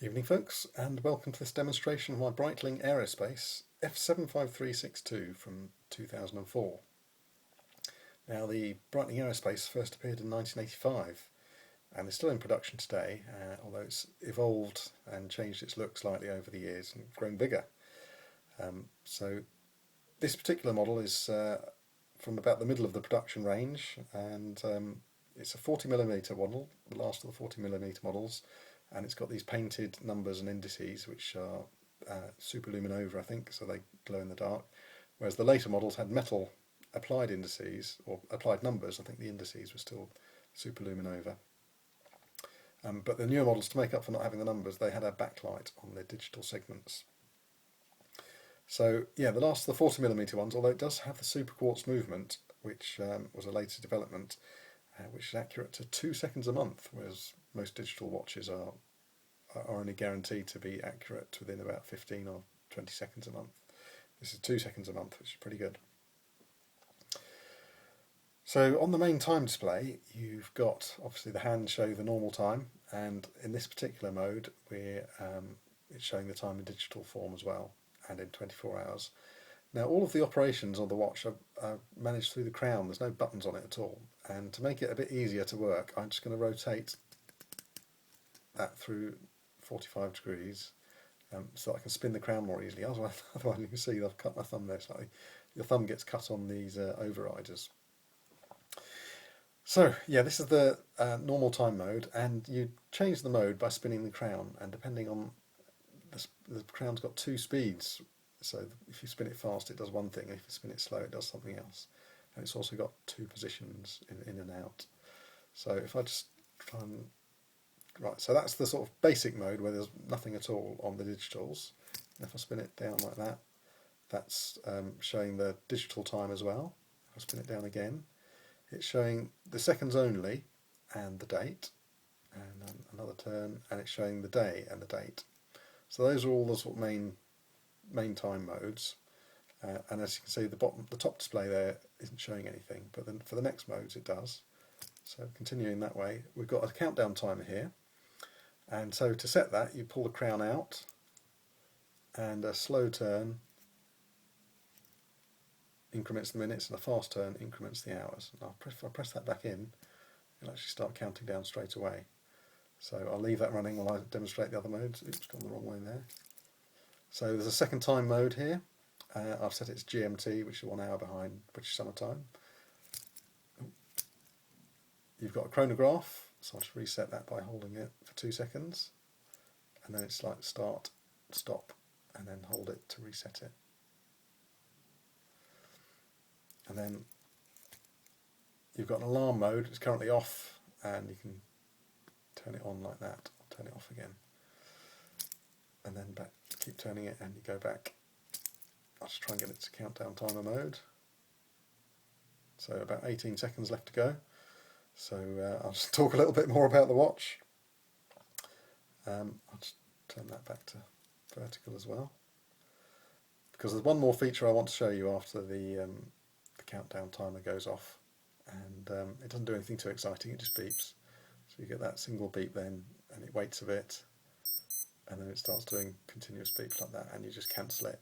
Evening folks, and welcome to this demonstration of my Breitling Aerospace F75362 from 2004. Now the Breitling Aerospace first appeared in 1985 and is still in production today, although it's evolved and changed its look slightly over the years and grown bigger. So this particular model is from about the middle of the production range, and it's a 40mm model, the last of the 40mm models. And it's got these painted numbers and indices which are superluminova, I think, so they glow in the dark, whereas the later models had metal applied indices, or applied numbers. I think the indices were still superluminova. But the newer models, to make up for not having the numbers, they had a backlight on their digital segments. So yeah, the last of the 40mm ones, although it does have the super quartz movement, which was a later development, which is accurate to 2 seconds a month, whereas most digital watches are only guaranteed to be accurate within about 15 or 20 seconds a month. This is 2 seconds a month, which is pretty good. So on the main time display, you've got obviously the hands show the normal time, and in this particular mode, it's showing the time in digital form as well, and in 24 hours. Now all of the operations on the watch are managed through the crown. There's no buttons on it at all, and to make it a bit easier to work, I'm just going to rotate that through 45 degrees so I can spin the crown more easily. Otherwise you can see I've cut my thumb there slightly. Your thumb gets cut on these overriders. So yeah, this is the normal time mode, and you change the mode by spinning the crown, and depending on the crown's got two speeds. So if you spin it fast, it does one thing, and if you spin it slow, it does something else. And it's also got two positions in and out. So if I just try and... Right, so that's the sort of basic mode where there's nothing at all on the digitals. And if I spin it down like that, that's showing the digital time as well. If I spin it down again, it's showing the seconds only and the date, and then another turn, and it's showing the day and the date. So those are all the sort of main time modes, and as you can see, the top display there isn't showing anything, but then for the next modes it does. So continuing that way, we've got a countdown timer here, and so to set that, you pull the crown out, and a slow turn increments the minutes, and a fast turn increments the hours. And if I press that back in, it'll actually start counting down straight away. So I'll leave that running while I demonstrate the other modes. Oops, gone the wrong way there. So there's a second time mode here. I've set it as GMT, which is 1 hour behind British Summer Time. You've got a chronograph, so I'll just reset that by holding it for 2 seconds. And then it's like start, stop, and then hold it to reset it. And then you've got an alarm mode. It's currently off, and you can turn it on like that, or turn it off again. And then back, keep turning it, and you go back. I'll just try and get it to countdown timer mode. So about 18 seconds left to go. So I'll just talk a little bit more about the watch. I'll just turn that back to vertical as well, because there's one more feature I want to show you after the countdown timer goes off, and it doesn't do anything too exciting, it just beeps. So you get that single beep then, and it waits a bit, and then it starts doing continuous beeps like that, and you just cancel it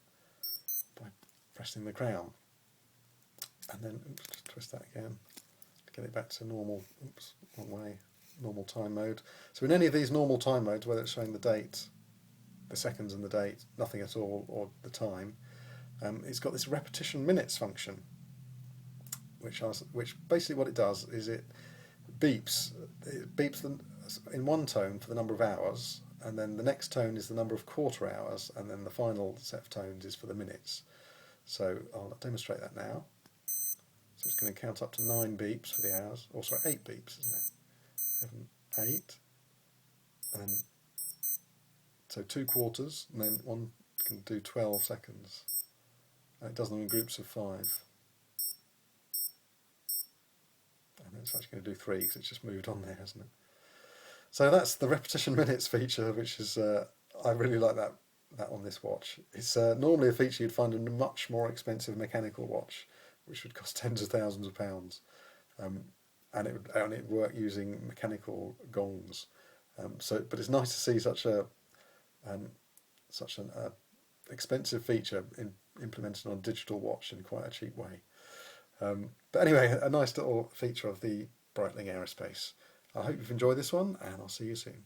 by pressing the crown. And then, oops, just twist that again to get it back to normal, oops, wrong way, normal time mode. So in any of these normal time modes, whether it's showing the date, the seconds and the date, nothing at all, or the time, it's got this repetition minutes function, which basically what it does is it beeps in one tone for the number of hours, and then the next tone is the number of quarter hours, and then the final set of tones is for the minutes. So I'll demonstrate that now. So it's going to count up to 9 beeps for the hours, or sorry, 8 beeps, isn't it? 7, 8, and then so 2 quarters, and then one can do 12 seconds. And it does them in groups of 5. And it's actually going to do 3 because it's just moved on there, hasn't it? So that's the repetition minutes feature, which is I really like that on this watch. It's normally a feature you'd find in a much more expensive mechanical watch, which would cost tens of thousands of pounds, and it would work using mechanical gongs. But it's nice to see such a and such an expensive feature implemented on a digital watch in quite a cheap way. But anyway, a nice little feature of the Breitling Aerospace. I hope you've enjoyed this one, and I'll see you soon.